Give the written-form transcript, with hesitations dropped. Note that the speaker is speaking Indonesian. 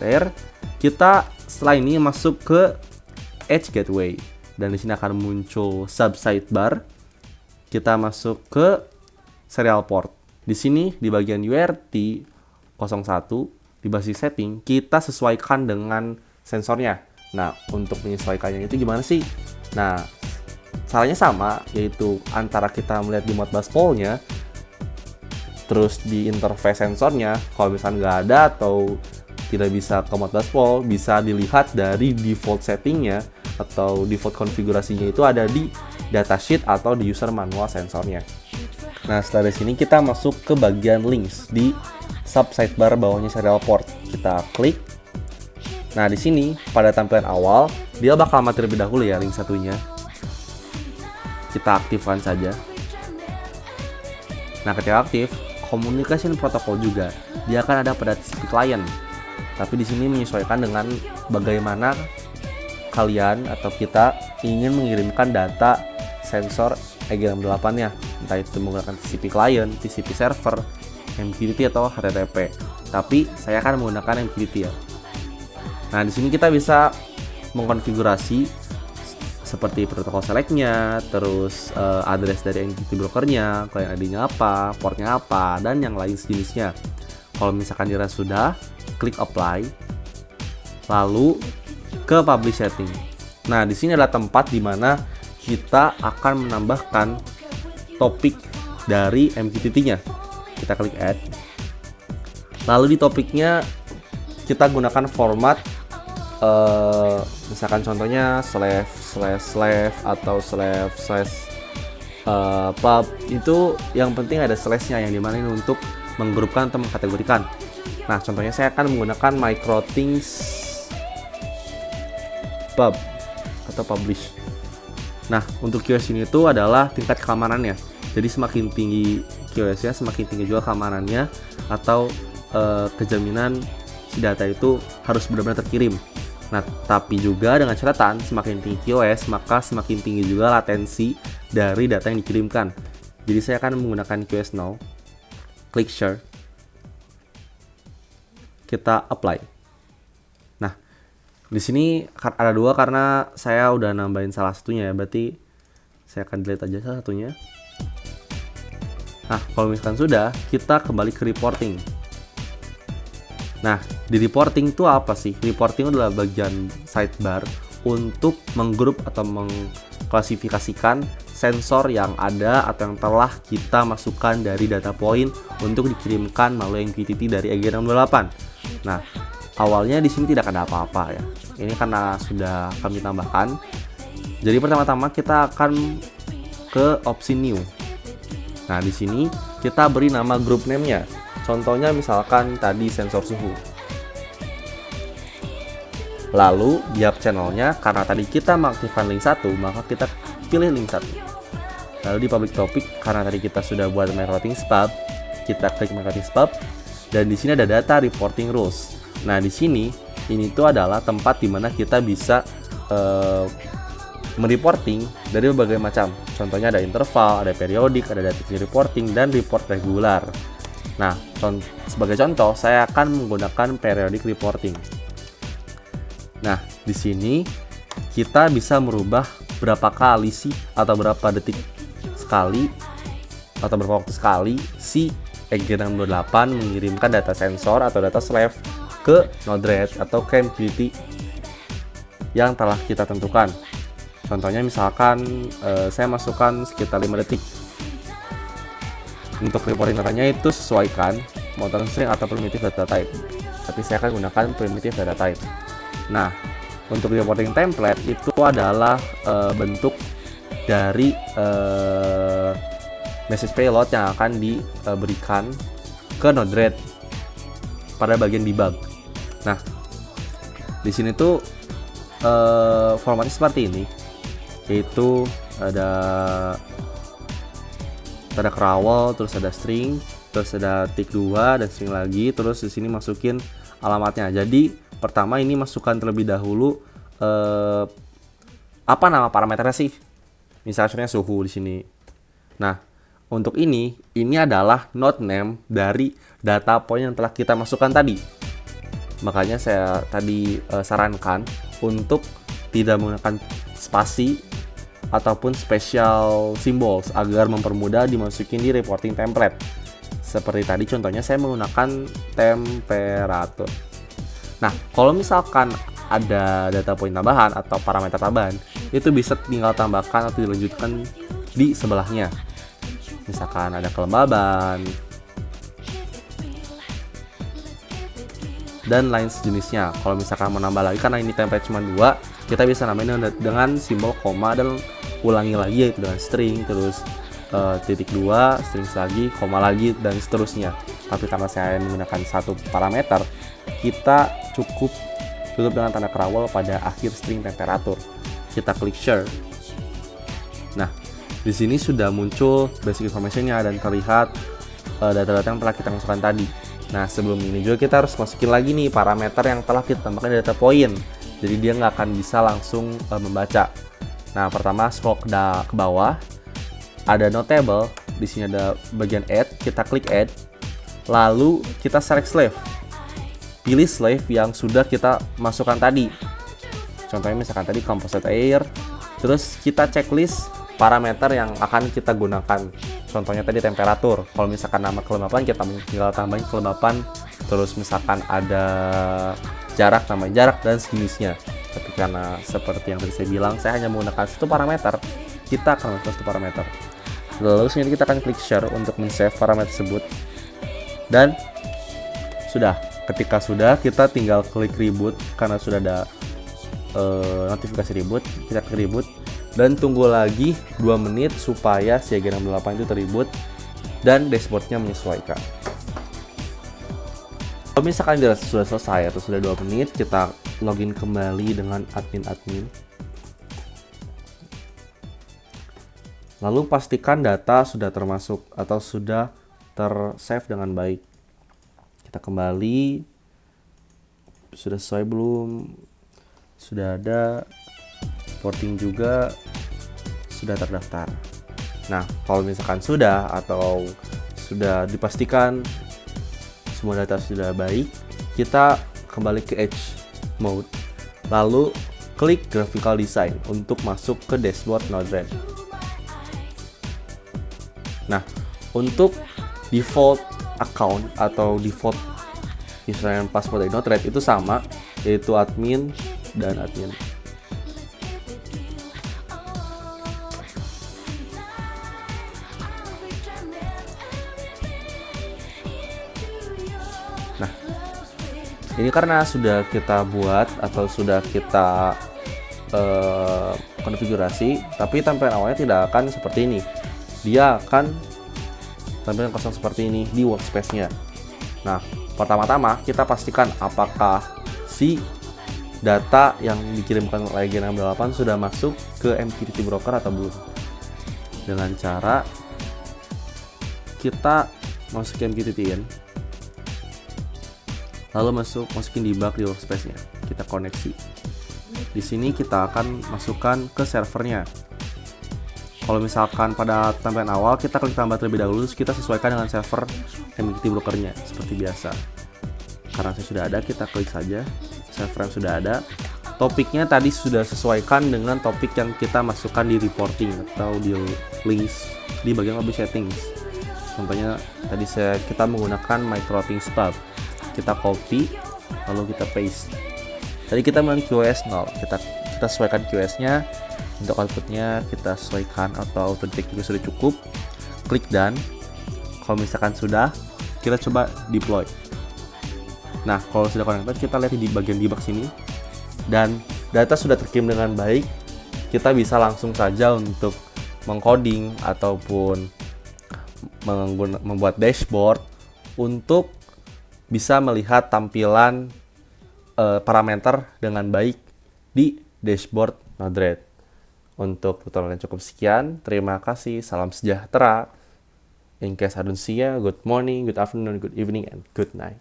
layer, kita setelah ini masuk ke Edge Gateway dan di sini akan muncul sub sidebar. Kita masuk ke serial port. Di sini di bagian UART 01 di basis setting kita sesuaikan dengan sensornya. Nah, untuk menyesuaikannya itu gimana sih? Nah, caranya sama, yaitu antara kita melihat di Modbus Pole-nya, terus di interface sensornya, kalau misalnya nggak ada atau tidak bisa ke Modbus Pole, bisa dilihat dari default settingnya atau default konfigurasinya itu ada di datasheet atau di user manual sensornya. Nah, setelah dari sini kita masuk ke bagian links di sub sidebar bawahnya serial port. Kita klik. Nah, di sini pada tampilan awal dia bakal mati terlebih dahulu ya link satunya. Kita aktifkan saja. Nah, ketika aktif, communication protocol juga dia akan ada pada TCP client. Tapi di sini menyesuaikan dengan bagaimana kalian atau kita ingin mengirimkan data sensor EG68-nya, entah itu menggunakan TCP client, TCP server, MQTT atau HTTP. Tapi saya akan menggunakan MQTT ya. Nah, di sini kita bisa mengkonfigurasi seperti protokol select-nya, terus address dari MQTT brokernya, client ID-nya apa, portnya apa, dan yang lain sejenisnya. Kalau misalkan dirasa sudah, klik apply, lalu ke publish setting. Nah, di sini adalah tempat di mana kita akan menambahkan topik dari MQTT-nya. Kita klik add. Lalu di topiknya kita gunakan format misalkan contohnya // atau / pub. Itu yang penting ada slashnya, yang dimana ini untuk menggrupkan atau mengkategorikan. Nah, contohnya saya akan menggunakan microthings pub atau publish. Nah, untuk QoS ini itu adalah tingkat keamanannya. Jadi semakin tinggi QoS-nya, semakin tinggi juga keamanannya atau kejaminan si data itu harus benar-benar terkirim. Nah, tapi juga dengan catatan semakin tinggi QoS, maka semakin tinggi juga latensi dari data yang dikirimkan. Jadi saya akan menggunakan QoS now. Klik share. Kita apply. Nah, di sini ada dua karena saya udah nambahin salah satunya ya, berarti saya akan delete aja salah satunya. Nah, kalau misalkan sudah, kita kembali ke reporting. Nah, di reporting itu apa sih? Reporting adalah bagian sidebar untuk menggrup atau mengklasifikasikan sensor yang ada atau yang telah kita masukkan dari data point untuk dikirimkan melalui MQTT dari EG68. Nah, awalnya di sini tidak ada apa-apa ya. Ini karena sudah kami tambahkan. Jadi pertama-tama kita akan ke opsi new. Nah, di sini kita beri nama group name-nya. Contohnya misalkan tadi sensor suhu. Lalu di hub channel-nya, karena tadi kita mengaktifkan link 1, maka kita pilih link 1. Lalu di public topic, karena tadi kita sudah buat microthings pub, kita klik microthings pub, dan di sini ada data reporting rules. Nah, di sini ini tuh adalah tempat di mana kita bisa mereporting dari berbagai macam. Contohnya ada interval, ada periodik, ada data reporting, dan report regular. Nah, sebagai contoh, saya akan menggunakan periodic reporting. Nah, di sini kita bisa merubah berapa kali sih atau berapa detik sekali atau berapa waktu sekali si EG68 mengirimkan data sensor atau data slave ke Node-RED atau ke MQTT yang telah kita tentukan. Contohnya misalkan saya masukkan sekitar 5 detik. Untuk reporting datanya itu sesuaikan mau string atau primitive data type. Tapi saya akan gunakan primitive data type. Nah, untuk reporting template itu adalah bentuk dari message payload yang akan diberikan ke Node-RED pada bagian debug. Nah, di sini tuh formatnya seperti ini, yaitu ada crawl, terus ada string, terus ada tick 2 dan string lagi, terus di sini masukin alamatnya. Jadi pertama ini masukkan terlebih dahulu apa nama parameternya sih? Misalnya suhu di sini. Nah, untuk ini adalah node name dari data point yang telah kita masukkan tadi. Makanya saya tadi sarankan untuk tidak menggunakan spasi ataupun special symbols agar mempermudah dimasukin di reporting template. Seperti tadi contohnya saya menggunakan temperatur. Nah, kalau misalkan ada data point tambahan atau parameter tambahan, itu bisa tinggal tambahkan atau dilanjutkan di sebelahnya. Misalkan ada kelembaban dan lain sejenisnya. Kalau misalkan mau nambah lagi, karena ini template cuma 2, kita bisa nambahin dengan simbol koma dan ulangi lagi, yaitu dengan string, terus titik 2, string lagi, koma lagi, dan seterusnya. Tapi karena saya menggunakan satu parameter, kita cukup tutup dengan tanda kerawal pada akhir string temperatur. Kita klik share. Nah, di sini sudah muncul basic information-nya dan terlihat data-data yang telah kita masukkan tadi. Nah, sebelum ini juga kita harus masukin lagi nih parameter yang telah kita tambahkan di data point. Jadi dia nggak akan bisa langsung membaca. Nah, pertama scroll ke bawah, ada notable, di sini ada bagian add, kita klik add, lalu kita select slave. Pilih slave yang sudah kita masukkan tadi. Contohnya misalkan tadi composite air, terus kita checklist parameter yang akan kita gunakan. Contohnya tadi temperatur. Kalau misalkan nama kelembapan, kita tinggal tambahin kelembapan, terus misalkan ada jarak, tambah jarak dan sejenisnya. Tapi karena seperti yang tadi saya bilang, saya hanya menggunakan satu parameter, kita akan menggunakan satu parameter. Lalu selanjutnya kita akan klik share untuk men-save parameter tersebut. Dan sudah, ketika sudah, kita tinggal klik reboot karena sudah ada notifikasi reboot. Kita klik reboot dan tunggu lagi 2 menit supaya si Agent 68 itu terreboot dan dashboardnya menyesuaikan. Kalau misalkan sudah selesai atau sudah 2 menit, kita login kembali dengan admin. Lalu pastikan data sudah termasuk atau sudah tersave dengan baik. Kita kembali, sudah sesuai belum? Sudah ada, reporting juga sudah terdaftar. Nah, kalau misalkan sudah atau sudah dipastikan semua data sudah baik, kita kembali ke Edge mode, lalu klik graphical design untuk masuk ke dashboard Node-RED. Nah, untuk default account atau default username password dari Node-RED itu sama, yaitu admin dan admin. Nah, ini karena sudah kita buat atau sudah kita konfigurasi, tapi tampilan awalnya tidak akan seperti ini. Dia akan tampilan kosong seperti ini di workspace-nya. Nah, pertama-tama kita pastikan apakah si data yang dikirimkan oleh Agent 68 sudah masuk ke MQTT broker atau belum. Dengan cara kita masukin MQTT in, lalu masukin debug di workspace-nya. Kita koneksi. Di sini kita akan masukkan ke servernya. Kalau misalkan pada tampilan awal kita klik tambah terlebih dahulu, kita sesuaikan dengan server MQTT brokernya seperti biasa. Karena saya sudah ada, kita klik saja server yang sudah ada. Topiknya tadi sudah sesuaikan dengan topik yang kita masukkan di reporting atau di links di bagian lobby settings. Contohnya tadi kita menggunakan micro-routing stub. Kita copy lalu kita paste. Tadi kita menggunakan QoS 0. Kita sesuaikan QoS-nya. Untuk outputnya kita sesuaikan atau auto detect juga sudah cukup. Klik done. Kalau misalkan sudah, kita coba deploy. Nah, kalau sudah connected, kita lihat di bagian debug sini, dan data sudah terkirim dengan baik. Kita bisa langsung saja untuk mengcoding ataupun membuat dashboard untuk bisa melihat tampilan parameter dengan baik di dashboard Node-RED. Untuk tutorial yang cukup sekian, terima kasih, salam sejahtera. In case I don't see you, good morning, good afternoon, good evening, and good night.